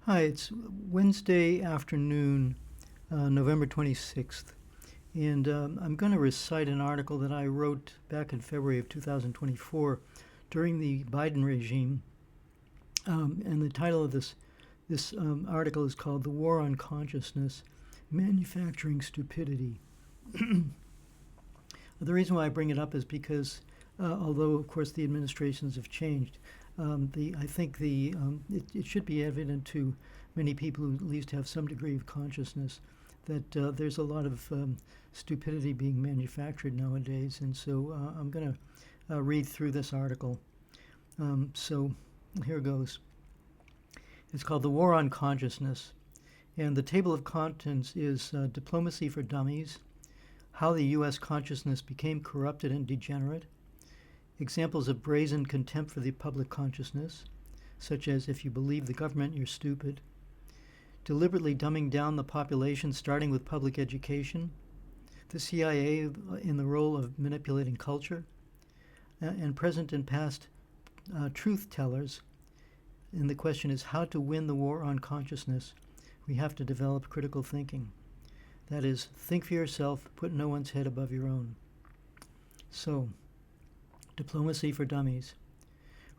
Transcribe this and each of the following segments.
Hi, it's Wednesday afternoon, November 26th, and I'm going to recite an article that I wrote back in February of 2024 during the Biden regime. And the title of this article is called "The War on Consciousness: Manufacturing Stupidity." The reason why I bring it up is because, although of course the administrations have changed, I think it should be evident to many people who at least have some degree of consciousness that there's a lot of stupidity being manufactured nowadays. And so I'm going to read through this article. So here goes. It's called "The War on Consciousness," and the table of contents is diplomacy for dummies, how the U.S. consciousness became corrupted and degenerate, examples of brazen contempt for the public consciousness, such as "if you believe the government, you're stupid," deliberately dumbing down the population starting with public education, the CIA in the role of manipulating culture, and present and past truth tellers. And the question is how to win the war on consciousness. We have to develop critical thinking. That is, think for yourself, put no one's head above your own. So, diplomacy for dummies.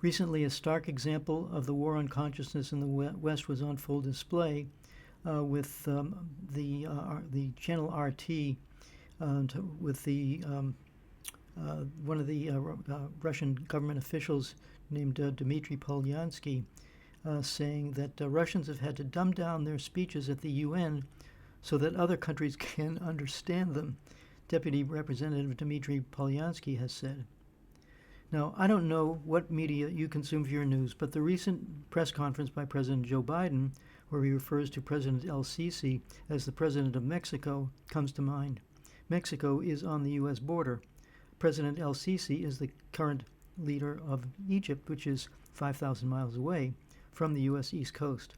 Recently, a stark example of the war on consciousness in the West was on full display with the channel RT, with one of the Russian government officials named Dmitry Polyansky, saying that Russians have had to dumb down their speeches at the UN so that other countries can understand them, Deputy Representative Dmitry Polyansky has said. Now, I don't know what media you consume for your news, but the recent press conference by President Joe Biden, where he refers to President el-Sisi as the President of Mexico, comes to mind. Mexico is on the U.S. border. President el-Sisi is the current leader of Egypt, which is 5,000 miles away from the U.S. East Coast.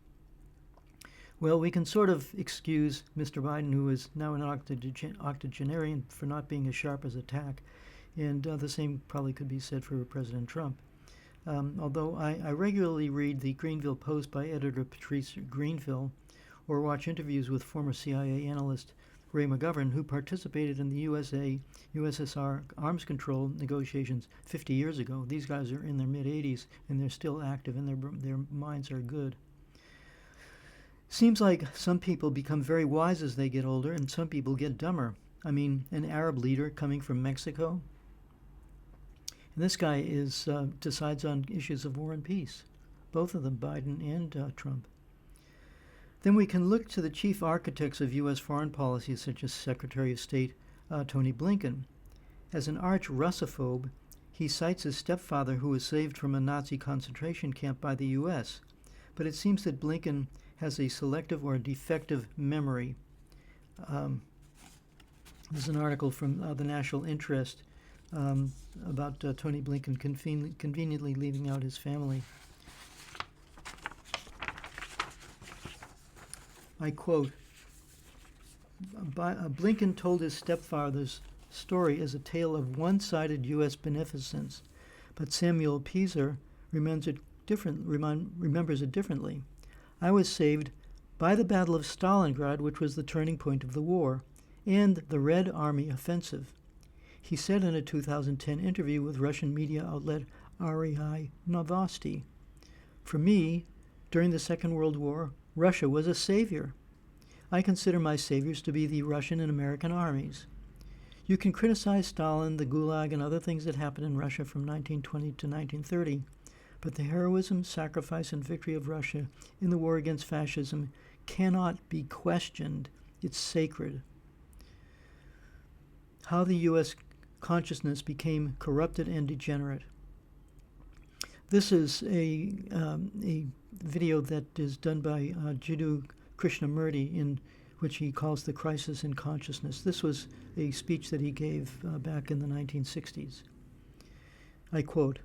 Well, we can sort of excuse Mr. Biden, who is now an octogenarian, for not being as sharp as a tack, and the same probably could be said for President Trump. Although I regularly read the Greenville Post by editor Patrice Greenville, or watch interviews with former CIA analyst Ray McGovern, who participated in the USSR arms control negotiations 50 years ago. These guys are in their mid-80s, and they're still active, and their minds are good. Seems like some people become very wise as they get older, and some people get dumber. I mean, an Arab leader coming from Mexico. And this guy decides on issues of war and peace, both of them, Biden and Trump. Then we can look to the chief architects of U.S. foreign policy, such as Secretary of State Tony Blinken. As an arch-Russophobe, he cites his stepfather, who was saved from a Nazi concentration camp by the U.S. But it seems that Blinken has a selective or defective memory. There's an article from the National Interest about Tony Blinken conveniently leaving out his family. I quote, Blinken told his stepfather's story as a tale of one-sided U.S. beneficence, but Samuel Pieser remembers it differently. I was saved by the Battle of Stalingrad, which was the turning point of the war, and the Red Army offensive. He said in a 2010 interview with Russian media outlet RIA Novosti, "For me, during the Second World War, Russia was a savior. I consider my saviors to be the Russian and American armies. You can criticize Stalin, the Gulag, and other things that happened in Russia from 1920 to 1930, but the heroism, sacrifice, and victory of Russia in the war against fascism cannot be questioned. It's sacred." How the U.S. consciousness became corrupted and degenerate. This is a video that is done by Jiddu Krishnamurti, in which he calls the crisis in consciousness. This was a speech that he gave back in the 1960s. I quote,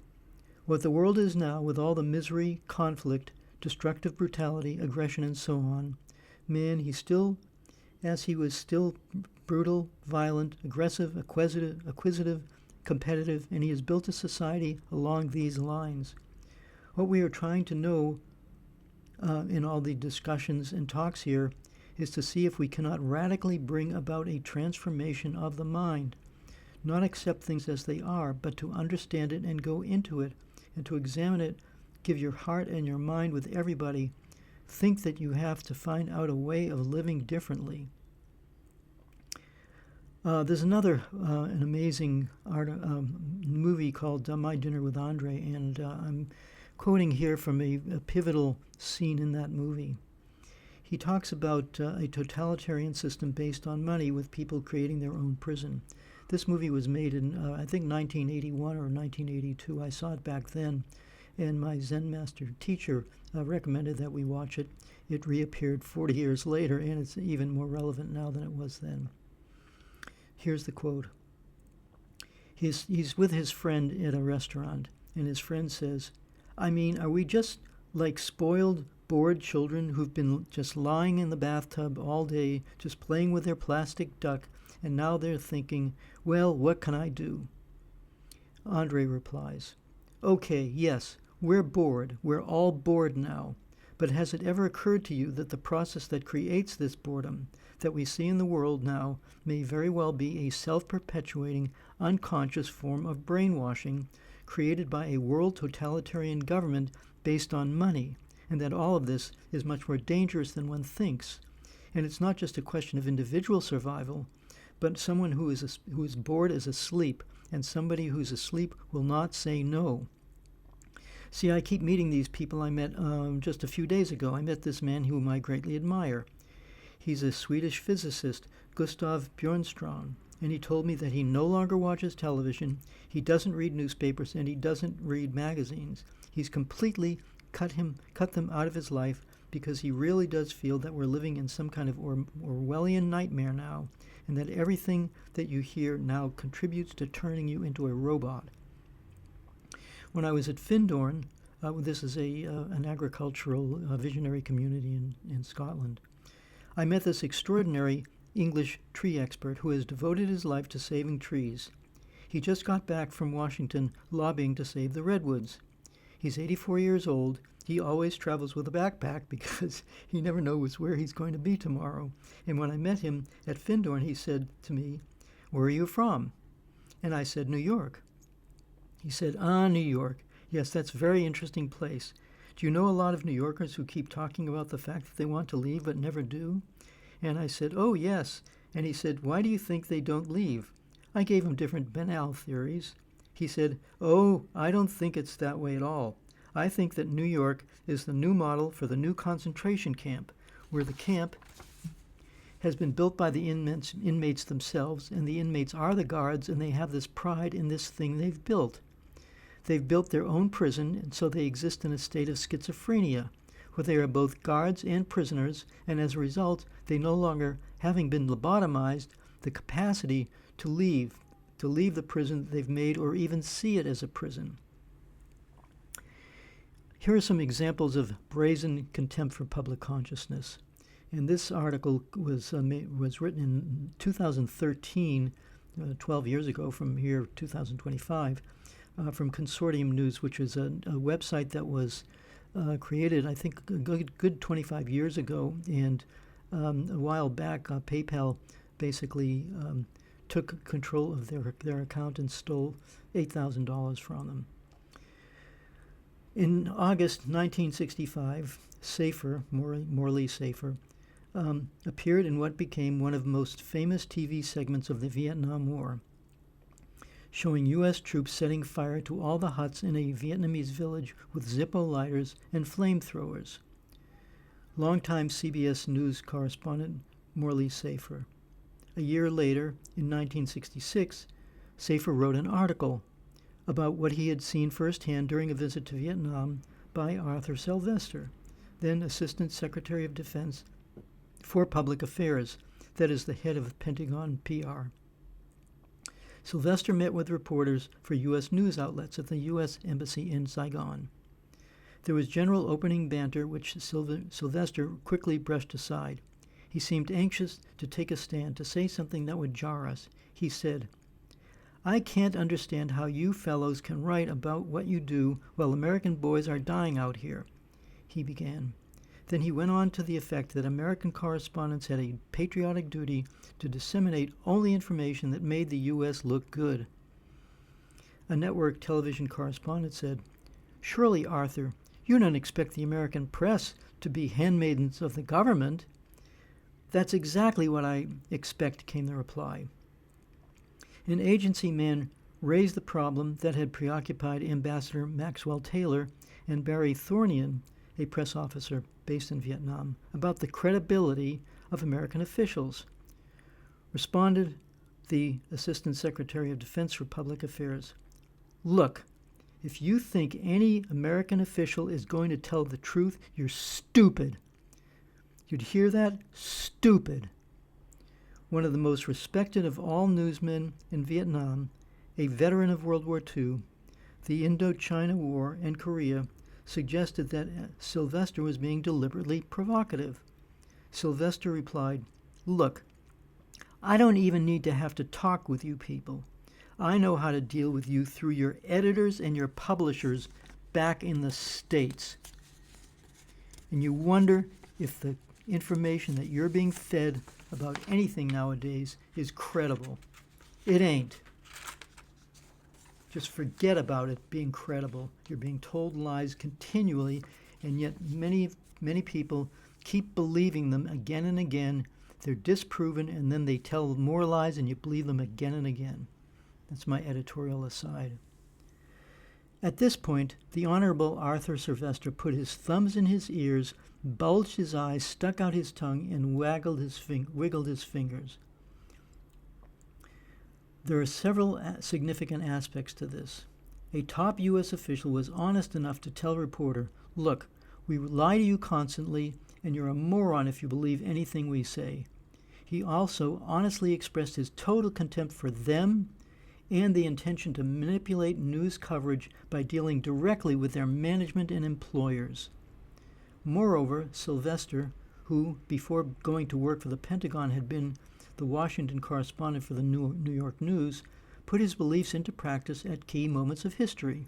"What the world is now, with all the misery, conflict, destructive brutality, aggression, and so on, man, he was still brutal, violent, aggressive, acquisitive, competitive, and he has built a society along these lines. What we are trying to know in all the discussions and talks here is to see if we cannot radically bring about a transformation of the mind, not accept things as they are, but to understand it and go into it and to examine it, give your heart and your mind with everybody, think that you have to find out a way of living differently. There's another an amazing movie called My Dinner with Andre, and I'm quoting here from a pivotal scene in that movie. He talks about a totalitarian system based on money with people creating their own prison. This movie was made in, I think, 1981 or 1982. I saw it back then, and my Zen master teacher recommended that we watch it. It reappeared 40 years later, and it's even more relevant now than it was then. Here's the quote. He's with his friend at a restaurant, and his friend says, "I mean, are we just like spoiled, bored children who've been just lying in the bathtub all day, just playing with their plastic duck, and now they're thinking, well, what can I do?" Andre replies, "Okay, yes, we're bored. We're all bored now. But has it ever occurred to you that the process that creates this boredom that we see in the world now may very well be a self-perpetuating, unconscious form of brainwashing created by a world totalitarian government based on money, and that all of this is much more dangerous than one thinks? And it's not just a question of individual survival, but someone who is bored is asleep, and somebody who's asleep will not say no." See, I keep meeting these people. I met just a few days ago. I met this man whom I greatly admire. He's a Swedish physicist, Gustav Bjornström, and he told me that he no longer watches television, he doesn't read newspapers, and he doesn't read magazines. He's completely cut them out of his life because he really does feel that we're living in some kind of Orwellian nightmare now, and that everything that you hear now contributes to turning you into a robot. When I was at Findorn, this is an agricultural visionary community in Scotland, I met this extraordinary English tree expert who has devoted his life to saving trees. He just got back from Washington lobbying to save the redwoods. He's 84 years old. He always travels with a backpack because he never knows where he's going to be tomorrow. And when I met him at Findorn, he said to me, "Where are you from?" And I said, "New York." He said, "New York. Yes, that's a very interesting place. Do you know a lot of New Yorkers who keep talking about the fact that they want to leave but never do?" And I said, "Oh, yes." And he said, "Why do you think they don't leave?" I gave him different banal theories. He said, "Oh, I don't think it's that way at all. I think that New York is the new model for the new concentration camp, where the camp has been built by the inmates themselves, and the inmates are the guards, and they have this pride in this thing they've built. They've built their own prison, and so they exist in a state of schizophrenia, where they are both guards and prisoners, and as a result, they no longer, having been lobotomized, the capacity to leave the prison that they've made or even see it as a prison." Here are some examples of brazen contempt for public consciousness. And this article was written in 2013, 12 years ago from here, 2025, from Consortium News, which is a website that was created, I think, a good 25 years ago. And a while back, PayPal basically took control of their account and stole $8,000 from them. In August 1965, Safer, Morley Safer, appeared in what became one of the most famous TV segments of the Vietnam War, showing U.S. troops setting fire to all the huts in a Vietnamese village with Zippo lighters and flamethrowers. Longtime CBS News correspondent Morley Safer. A year later, in 1966, Safer wrote an article about what he had seen firsthand during a visit to Vietnam by Arthur Sylvester, then Assistant Secretary of Defense for Public Affairs, that is the head of Pentagon PR. Sylvester met with reporters for U.S. news outlets at the U.S. Embassy in Saigon. There was general opening banter, which Sylvester quickly brushed aside. He seemed anxious to take a stand, to say something that would jar us. He said, "I can't understand how you fellows can write about what you do while American boys are dying out here," he began. Then he went on to the effect that American correspondents had a patriotic duty to disseminate only information that made the U.S. look good. A network television correspondent said, "Surely, Arthur, you don't expect the American press to be handmaidens of the government?" "That's exactly what I expect," came the reply. An agency man raised the problem that had preoccupied Ambassador Maxwell Taylor and Barry Thornian, a press officer based in Vietnam, about the credibility of American officials. Responded the Assistant Secretary of Defense for Public Affairs, "Look, if you think any American official is going to tell the truth, you're stupid." You'd hear that? Stupid. One of the most respected of all newsmen in Vietnam, a veteran of World War II, the Indochina War, and Korea, suggested that Sylvester was being deliberately provocative. Sylvester replied, "Look, I don't even need to have to talk with you people. I know how to deal with you through your editors and your publishers back in the States." And you wonder if the information that you're being fed about anything nowadays is credible. It ain't. Just forget about it being credible. You're being told lies continually, and yet many people keep believing them again and again. They're disproven, and then they tell more lies, and you believe them again and again. That's my editorial aside. At this point, the Honorable Arthur Sylvester put his thumbs in his ears, bulged his eyes, stuck out his tongue, and wiggled his fingers. There are several significant aspects to this. A top U.S. official was honest enough to tell a reporter, "Look, we lie to you constantly, and you're a moron if you believe anything we say." He also honestly expressed his total contempt for them and the intention to manipulate news coverage by dealing directly with their management and employers. Moreover, Sylvester, who before going to work for the Pentagon had been the Washington correspondent for the New York News, put his beliefs into practice at key moments of history.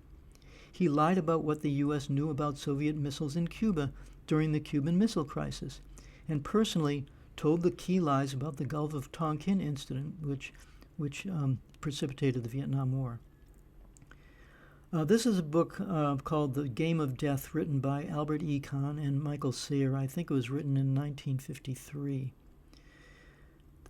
He lied about what the U.S. knew about Soviet missiles in Cuba during the Cuban Missile Crisis, and personally told the key lies about the Gulf of Tonkin incident, which precipitated the Vietnam War. This is a book called The Game of Death, written by Albert E. Kahn and Michael Sayer. I think it was written in 1953.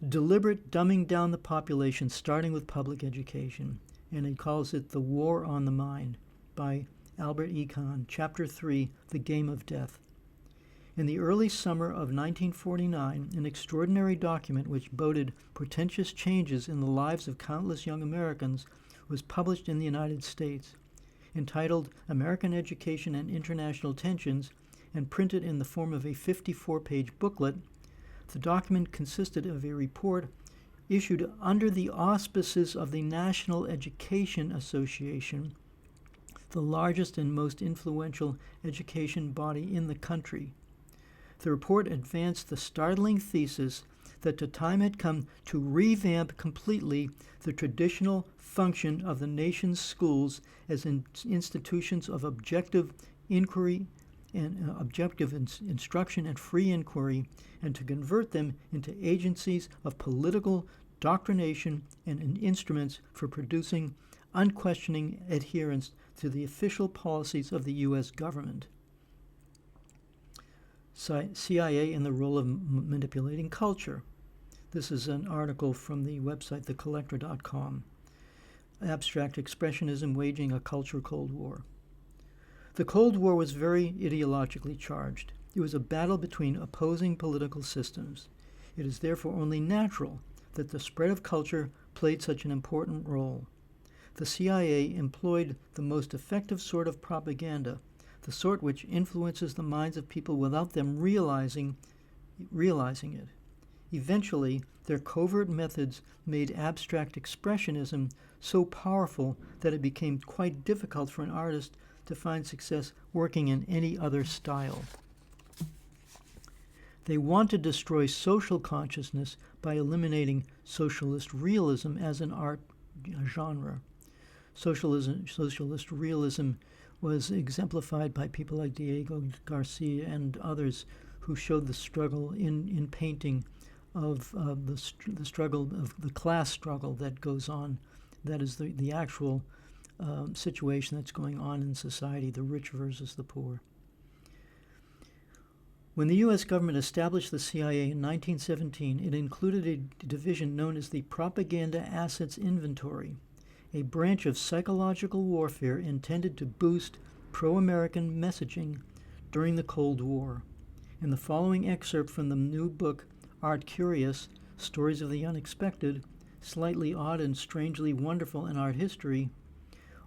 Deliberate dumbing down the population, starting with public education, and he calls it The War on the Mind, by Albert E. Kahn, Chapter 3, The Game of Death. In the early summer of 1949, an extraordinary document which boded portentous changes in the lives of countless young Americans was published in the United States. Entitled American Education and International Tensions, and printed in the form of a 54-page booklet, the document consisted of a report issued under the auspices of the National Education Association, the largest and most influential education body in the country. The report advanced the startling thesis that the time had come to revamp completely the traditional function of the nation's schools as institutions of objective inquiry and objective instruction and free inquiry, and to convert them into agencies of political doctrination and instruments for producing unquestioning adherence to the official policies of the U.S. government. CIA and the role of manipulating culture. This is an article from the website thecollector.com. Abstract Expressionism Waging a Culture Cold War. The Cold War was very ideologically charged. It was a battle between opposing political systems. It is therefore only natural that the spread of culture played such an important role. The CIA employed the most effective sort of propaganda, the sort which influences the minds of people without them realizing it. Eventually, their covert methods made abstract expressionism so powerful that it became quite difficult for an artist to find success working in any other style. They want to destroy social consciousness by eliminating socialist realism as an art genre. Socialist realism was exemplified by people like Diego Garcia and others who showed the struggle in painting of the struggle of the class struggle that goes on. That is the actual situation that's going on in society, the rich versus the poor. When the U.S. government established the CIA in 1917, it included a division known as the Propaganda Assets Inventory, a branch of psychological warfare intended to boost pro-American messaging during the Cold War. In the following excerpt from the new book, Art Curious, Stories of the Unexpected, Slightly Odd and Strangely Wonderful in Art History,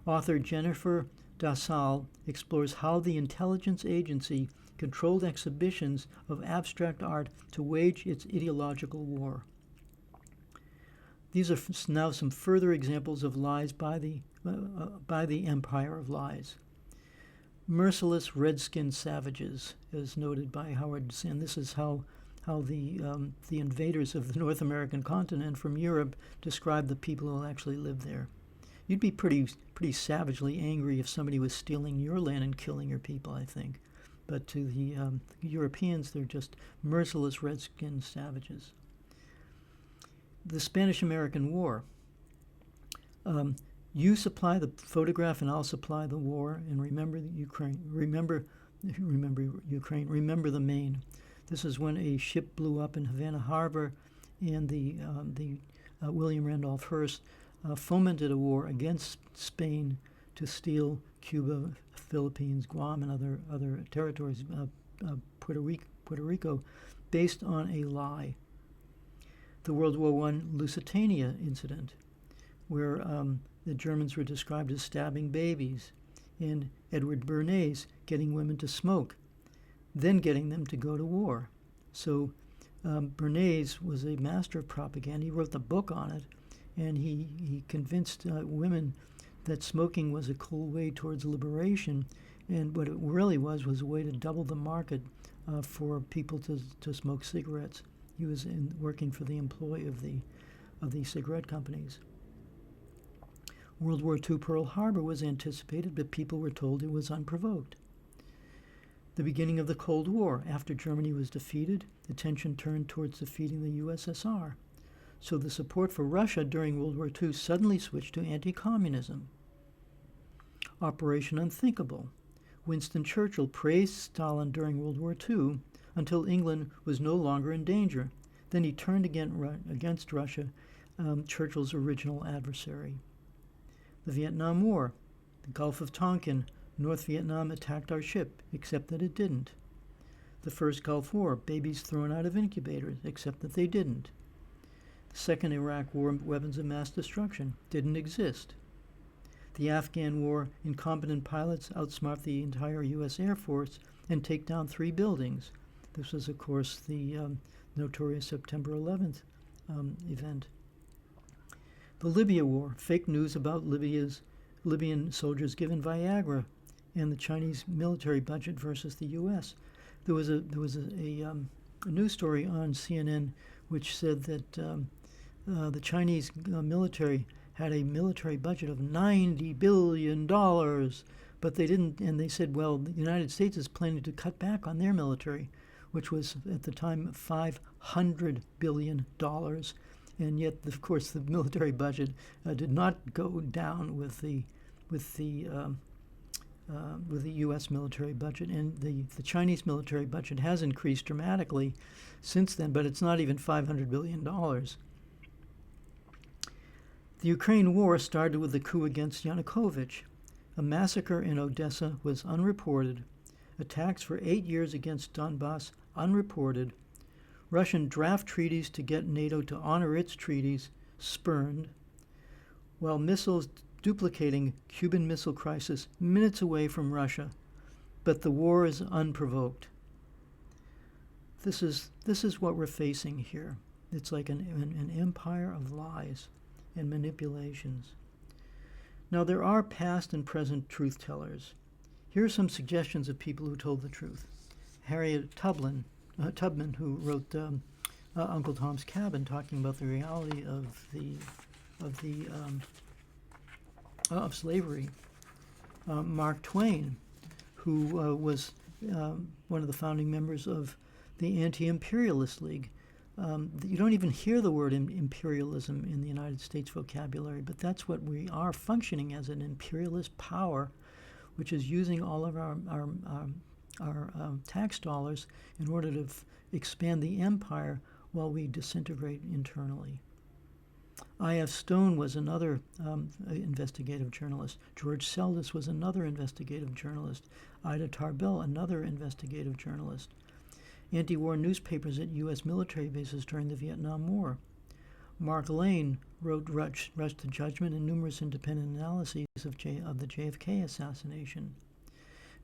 author Jennifer Dassal explores how the intelligence agency controlled exhibitions of abstract art to wage its ideological war. These are now some further examples of lies by the empire of lies. Merciless red-skinned savages, as noted by Howard Zinn. This is how the invaders of the North American continent from Europe described the people who actually lived there. You'd be pretty savagely angry if somebody was stealing your land and killing your people, I think. But to the Europeans, they're just merciless red-skinned savages. The Spanish-American War. You supply the photograph and I'll supply the war, and remember Ukraine. Remember Ukraine. Remember the Maine. This is when a ship blew up in Havana Harbor, and the William Randolph Hearst fomented a war against Spain to steal Cuba, Philippines, Guam, and other territories, Puerto Rico, based on a lie. The World War I Lusitania incident, where the Germans were described as stabbing babies, and Edward Bernays getting women to smoke, then getting them to go to war. So Bernays was a master of propaganda. He wrote the book on it, and he convinced women that smoking was a cool way towards liberation, and what it really was a way to double the market for people to smoke cigarettes. He was working for the employ of the cigarette companies. World War II Pearl Harbor was anticipated, but people were told it was unprovoked. The beginning of the Cold War. After Germany was defeated, attention turned towards defeating the USSR. So the support for Russia during World War II suddenly switched to anti-communism. Operation Unthinkable. Winston Churchill praised Stalin during World War II until England was no longer in danger. Then he turned against Russia, Churchill's original adversary. The Vietnam War. The Gulf of Tonkin. North Vietnam attacked our ship, except that it didn't. The first Gulf War. Babies thrown out of incubators, except that they didn't. The Second Iraq War. Weapons of mass destruction. Didn't exist. The Afghan War. Incompetent pilots outsmart the entire U.S. Air Force and take down 3 buildings. This was, of course, the notorious September 11th event. The Libya War. Fake news about Libyan soldiers given Viagra, and the Chinese military budget versus the U.S. There was a news story on CNN which said that the Chinese military had a military budget of $90 billion, but they didn't, and they said, well, the United States is planning to cut back on their military, which was at the time $500 billion, and yet, of course, the military budget did not go down with the U.S. military budget, and the Chinese military budget has increased dramatically since then, but it's not even $500 billion. The Ukraine war started with the coup against Yanukovych. A massacre in Odessa was unreported. Attacks for 8 years against Donbass, unreported. Russian draft treaties to get NATO to honor its treaties, spurned. While missiles duplicating Cuban Missile Crisis minutes away from Russia, but the war is unprovoked. This is what we're facing here. It's like an empire of lies and manipulations. Now, there are past and present truth tellers. Here are some suggestions of people who told the truth. Harriet Tubman, who wrote Uncle Tom's Cabin, talking about the reality of slavery. Mark Twain, who was one of the founding members of the Anti-Imperialist League. You don't even hear the word imperialism in the United States vocabulary, but that's what we are, functioning as an imperialist power, which is using all of our tax dollars in order to expand the empire while we disintegrate internally. I.F. Stone was another investigative journalist. George Seldes was another investigative journalist. Ida Tarbell, another investigative journalist. Anti-war newspapers at U.S. military bases during the Vietnam War. Mark Lane wrote Rush to Judgment and numerous independent analyses of the JFK assassination.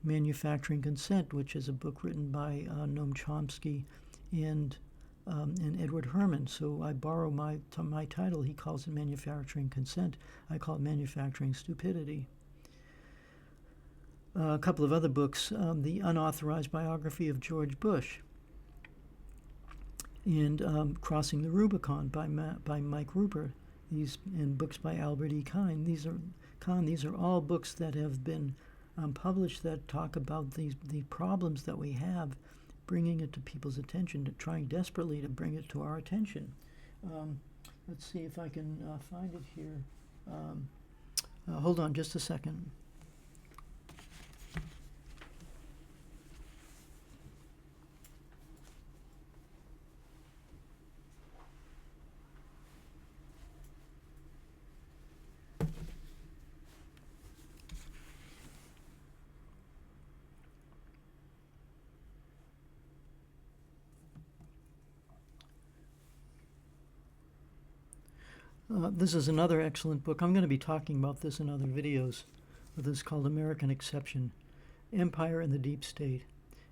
Manufacturing Consent, which is a book written by Noam Chomsky and Edward Herman. So I borrow my title. He calls it Manufacturing Consent. I call it Manufacturing Stupidity. A couple of other books, the unauthorized biography of George Bush, and Crossing the Rubicon by Mike Ruper. And books by Albert E. Kahn. These are all books that have been published that talk about the problems that we have, bringing it to people's attention, trying desperately to bring it to our attention. Let's see if I can find it here. Hold on just a second. This is another excellent book. I'm going to be talking about this in other videos. This is called American Exception, Empire and the Deep State.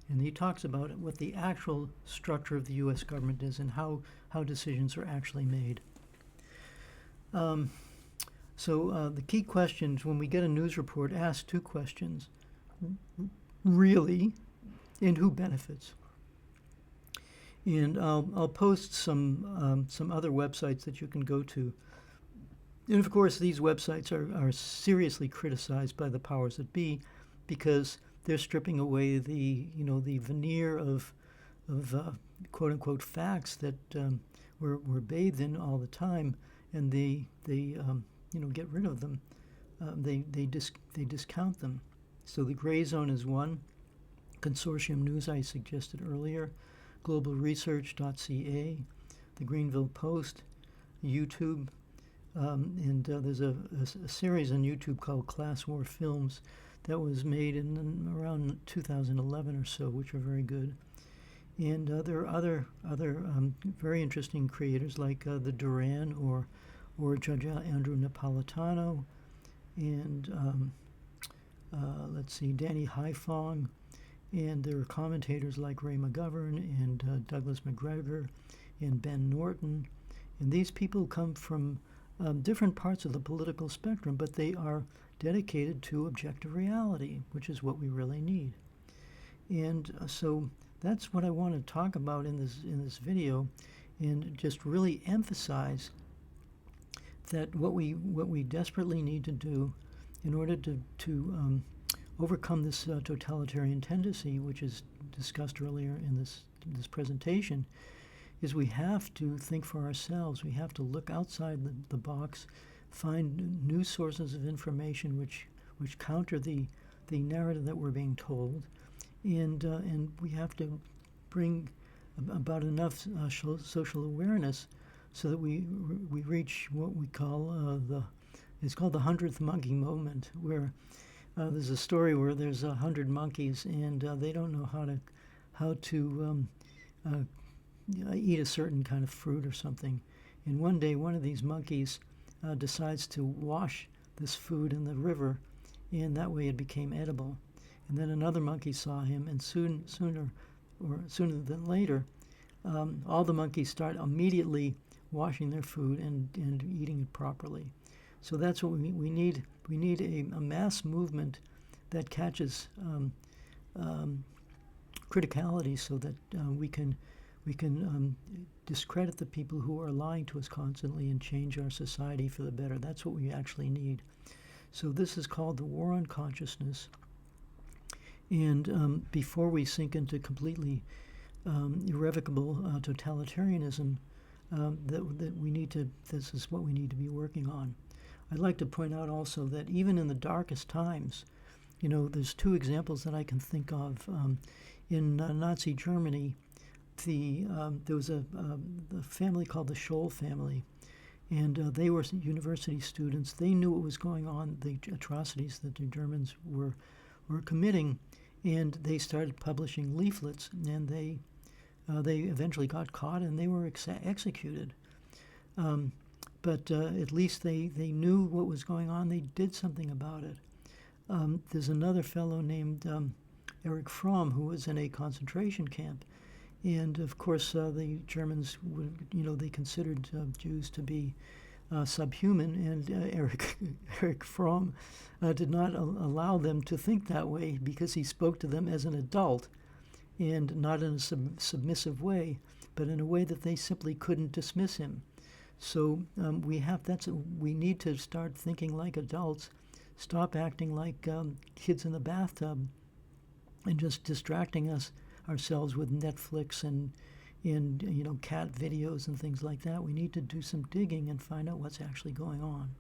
And he talks about what the actual structure of the U.S. government is and how decisions are actually made. So the key questions when we get a news report, ask two questions. Really? And who benefits? And I'll post some other websites that you can go to. And of course, these websites are seriously criticized by the powers that be because they're stripping away the veneer of quote unquote facts that we're bathed in all the time, and they get rid of them. They discount them. So the gray zone is one. Consortium News I suggested earlier. globalresearch.ca, the Greenville Post, YouTube, and there's a series on YouTube called Class War Films that was made in around 2011 or so, which are very good. And there are other very interesting creators like the Duran or Judge Andrew Napolitano, and let's see, Danny Haifong. And there are commentators like Ray McGovern and Douglas McGregor and Ben Norton. And these people come from different parts of the political spectrum, but they are dedicated to objective reality, which is what we really need. And so that's what I want to talk about in this video, and just really emphasize that what we desperately need to do in order to overcome this totalitarian tendency, which is discussed earlier in this presentation, is we have to think for ourselves. We have to look outside the box, find new sources of information which counter the narrative that we're being told, and we have to bring about enough social awareness so that we reach what we call it's called the 100th monkey moment, where there's a story where there's 100 monkeys and they don't know how to eat a certain kind of fruit or something. And one day, one of these monkeys decides to wash this food in the river, and that way it became edible. And then another monkey saw him, and sooner than later, all the monkeys start immediately washing their food and eating it properly. So that's what we need. We need a mass movement that catches criticality, so that we can discredit the people who are lying to us constantly and change our society for the better. That's what we actually need. So this is called the war on consciousness. And before we sink into completely irrevocable totalitarianism, that we need to, this is what we need to be working on. I'd like to point out also that even in the darkest times, there's two examples that I can think of. In Nazi Germany, there was a family called the Scholl family, and they were university students. They knew what was going on, the atrocities that the Germans were committing, and they started publishing leaflets, and they eventually got caught and they were executed. But at least they knew what was going on. They did something about it. There's another fellow named Erich Fromm who was in a concentration camp. And of course, the Germans they considered Jews to be subhuman, and Erich Fromm did not allow them to think that way, because he spoke to them as an adult, and not in a submissive way, but in a way that they simply couldn't dismiss him. So we need to start thinking like adults, stop acting like kids in the bathtub, and just distracting ourselves with Netflix and cat videos and things like that. We need to do some digging and find out what's actually going on.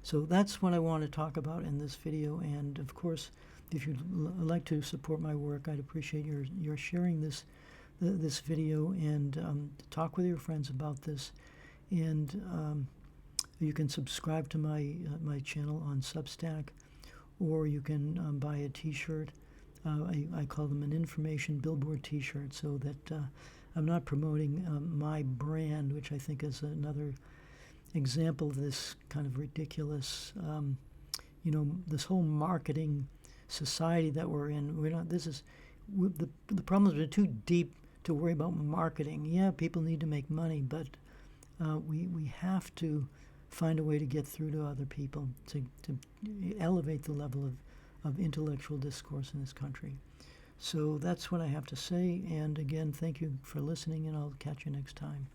So that's what I want to talk about in this video. And of course, if you'd like to support my work, I'd appreciate your sharing this video, and talk with your friends about this. And you can subscribe to my channel on Substack, or you can buy a T-shirt. I call them an information billboard T-shirt, so that I'm not promoting my brand, which I think is another example of this kind of ridiculous, this whole marketing society that we're in. The problems are too deep to worry about marketing. Yeah, people need to make money, but we have to find a way to get through to other people, to elevate the level of intellectual discourse in this country. So that's what I have to say. And again, thank you for listening, and I'll catch you next time.